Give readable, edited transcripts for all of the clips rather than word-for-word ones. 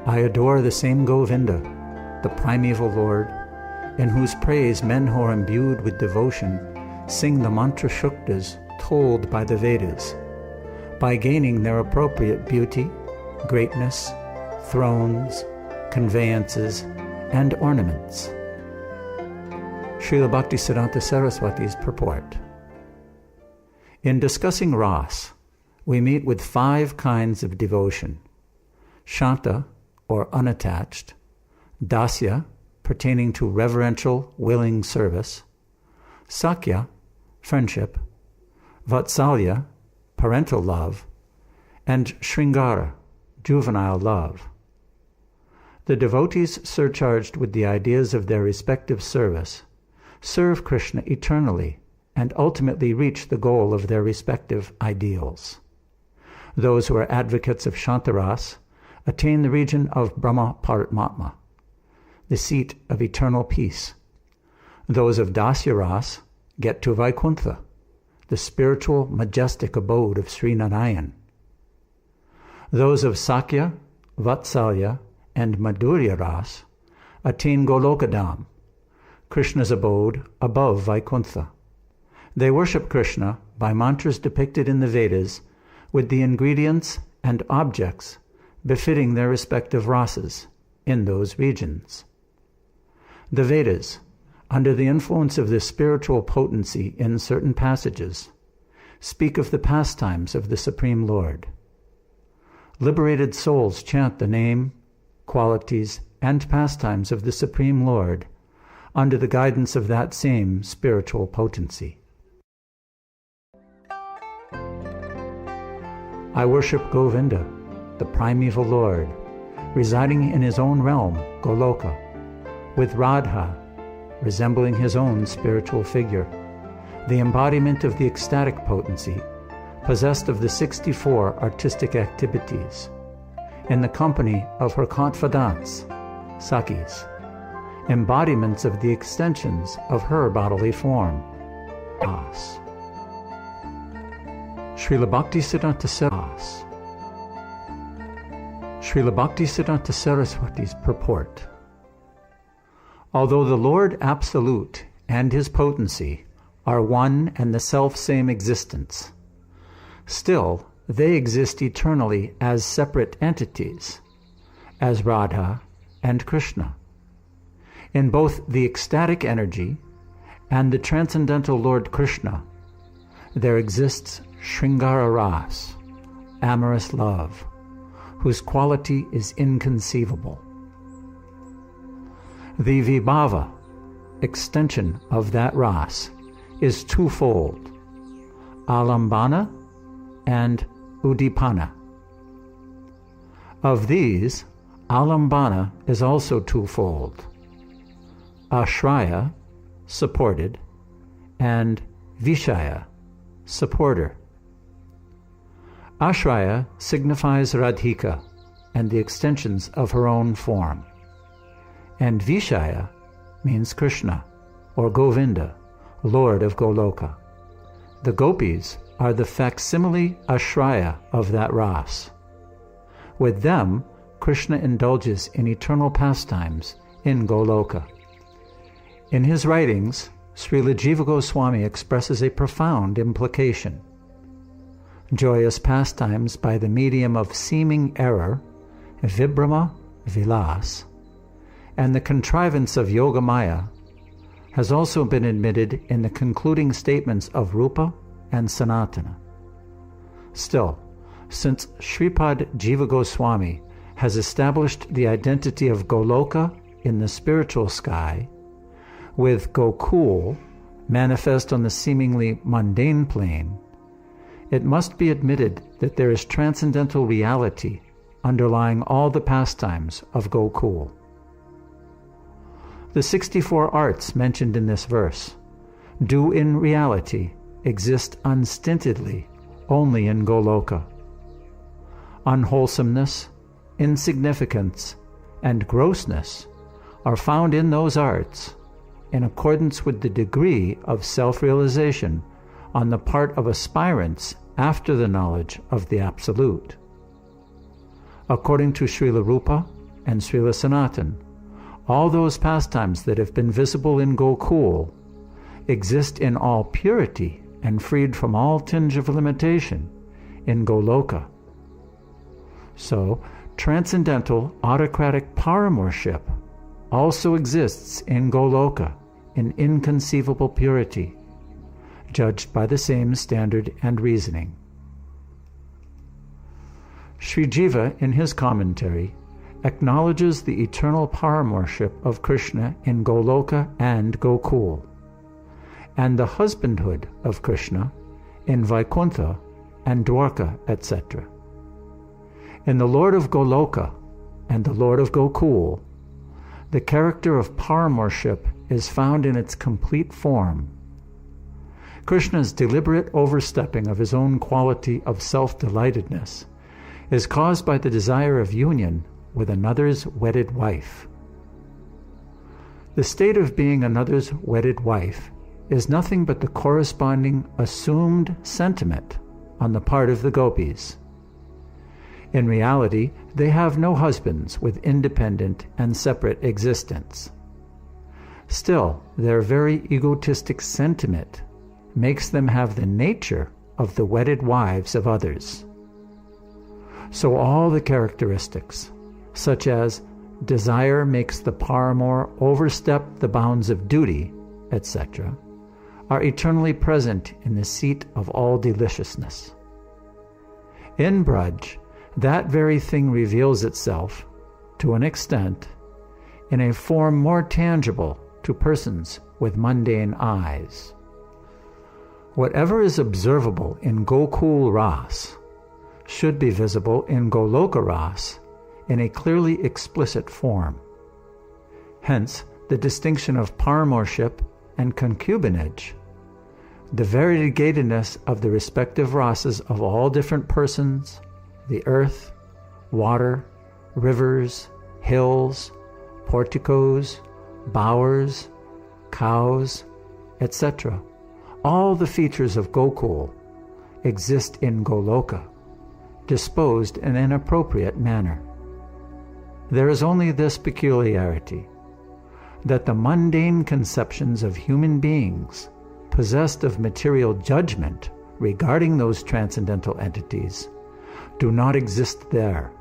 I adore the same Govinda, the primeval Lord, in whose praise men who are imbued with devotion sing the mantra shuktas told by the Vedas, by gaining their appropriate beauty, greatness, thrones, conveyances, and ornaments. Srila Bhaktisiddhanta Saraswati's purport. In discussing Rasa, we meet with 5 kinds of devotion: Shanta, or unattached; Dasya, pertaining to reverential, willing service; Sakya, friendship; Vatsalya, parental love; and Sringara, juvenile love. The devotees surcharged with the ideas of their respective service serve Krishna eternally and ultimately reach the goal of their respective ideals. Those who are advocates of Shantaras attain the region of Brahma Paramatma, the seat of eternal peace. Those of Dasyaras get to Vaikuntha, the spiritual majestic abode of Sri Narayan. Those of Sakya, Vatsalya, and Madhurya Ras attain Golokadam, Krishna's abode above Vaikuntha. They worship Krishna by mantras depicted in the Vedas with the ingredients and objects befitting their respective rasas in those regions. The Vedas, under the influence of this spiritual potency in certain passages, speak of the pastimes of the Supreme Lord. Liberated souls chant the name, qualities, and pastimes of the Supreme Lord under the guidance of that same spiritual potency. I worship Govinda, the primeval Lord, residing in his own realm, Goloka, with Radha, resembling his own spiritual figure, the embodiment of the ecstatic potency, possessed of the 64 artistic activities, in the company of her confidants, Sakis, embodiments of the extensions of her bodily form, As. Srila Bhaktisiddhanta Saraswati's purport. Although the Lord Absolute and his potency are one and the self-same existence, still they exist eternally as separate entities, as Radha and Krishna. In both the ecstatic energy and the transcendental Lord Krishna, there exists Sringara Ras, amorous love, whose quality is inconceivable. The Vibhava, extension of that Ras, is twofold: Alambana and Udipana. Of these, Alambana is also twofold: Ashraya, supported, and Vishaya, supporter. Ashraya signifies Radhika and the extensions of her own form, and Vishaya means Krishna, or Govinda, Lord of Goloka. The gopis are the facsimile Ashraya of that Ras. With them, Krishna indulges in eternal pastimes in Goloka. In his writings, Srila Jiva Goswami expresses a profound implication. Joyous pastimes by the medium of seeming error, Vibhrama Vilas, and the contrivance of Yogamaya has also been admitted in the concluding statements of Rupa and Sanatana. Still, since Sripad Jiva Goswami has established the identity of Goloka in the spiritual sky, with Gokul manifest on the seemingly mundane plane, it must be admitted that there is transcendental reality underlying all the pastimes of Gokul. The 64 arts mentioned in this verse do in reality exist unstintedly only in Goloka. Unwholesomeness, insignificance, and grossness are found in those arts in accordance with the degree of self-realization on the part of aspirants after the knowledge of the Absolute. According to Srila Rupa and Srila Sanatan, all those pastimes that have been visible in Gokul, exist in all purity and freed from all tinge of limitation in Goloka. So, transcendental autocratic paramorship also exists in Goloka in inconceivable purity, judged by the same standard and reasoning. Sri Jiva, in his commentary, acknowledges the eternal paramorship of Krishna in Goloka and Gokul, and the husbandhood of Krishna in Vaikuntha and Dwarka, etc. In the Lord of Goloka and the Lord of Gokul, the character of paramorship is found in its complete form. Krishna's deliberate overstepping of his own quality of self-delightedness is caused by the desire of union with another's wedded wife. The state of being another's wedded wife is nothing but the corresponding assumed sentiment on the part of the gopis. In reality, they have no husbands with independent and separate existence. Still, their very egotistic sentiment makes them have the nature of the wedded wives of others. So all the characteristics, such as desire makes the paramour overstep the bounds of duty, etc., are eternally present in the seat of all deliciousness. In Braj, that very thing reveals itself, to an extent, in a form more tangible to persons with mundane eyes. Whatever is observable in Gokul Ras should be visible in Goloka Ras in a clearly explicit form. Hence, the distinction of paramourship and concubinage, the variegatedness of the respective rasas of all different persons, the earth, water, rivers, hills, porticos, bowers, cows, etc. All the features of Gokul exist in Goloka, disposed in an appropriate manner. There is only this peculiarity, that the mundane conceptions of human beings possessed of material judgment regarding those transcendental entities do not exist there.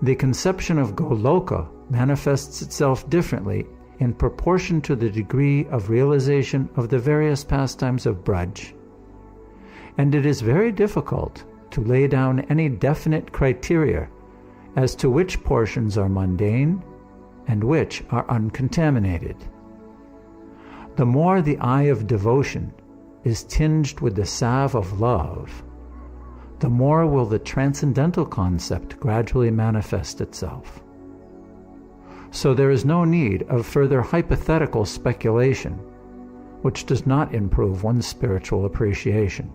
The conception of Goloka manifests itself differently in proportion to the degree of realization of the various pastimes of Braj, and it is very difficult to lay down any definite criteria as to which portions are mundane and which are uncontaminated. The more the eye of devotion is tinged with the salve of love, the more will the transcendental concept gradually manifest itself. So there is no need of further hypothetical speculation, which does not improve one's spiritual appreciation,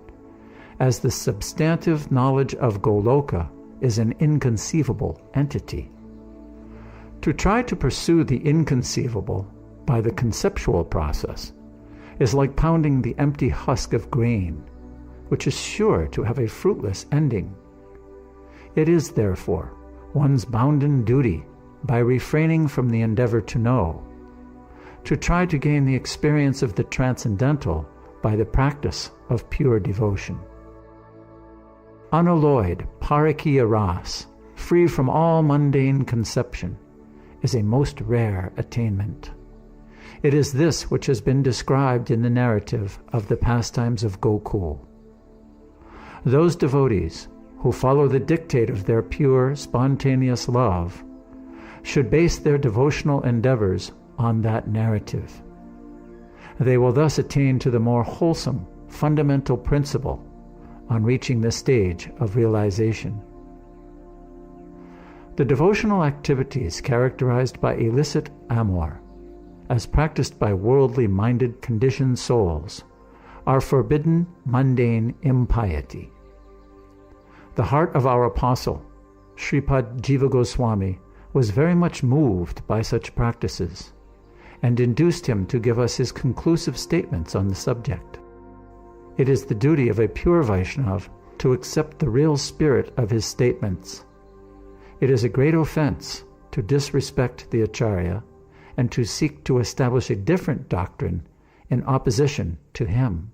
as the substantive knowledge of Goloka is an inconceivable entity. To try to pursue the inconceivable by the conceptual process is like pounding the empty husk of grain, which is sure to have a fruitless ending. It is, therefore, one's bounden duty, by refraining from the endeavor to know, to try to gain the experience of the transcendental by the practice of pure devotion. Unalloyed Parakiya Ras, free from all mundane conception, is a most rare attainment. It is this which has been described in the narrative of the pastimes of Gokul. Those devotees who follow the dictate of their pure, spontaneous love should base their devotional endeavors on that narrative. They will thus attain to the more wholesome, fundamental principle on reaching the stage of realization. The devotional activities characterized by illicit amour, as practiced by worldly-minded conditioned souls, are forbidden mundane impiety. The heart of our apostle, Sripad Jiva Goswami, was very much moved by such practices, and induced him to give us his conclusive statements on the subject. It is the duty of a pure Vaishnava to accept the real spirit of his statements. It is a great offense to disrespect the Acharya and to seek to establish a different doctrine in opposition to him.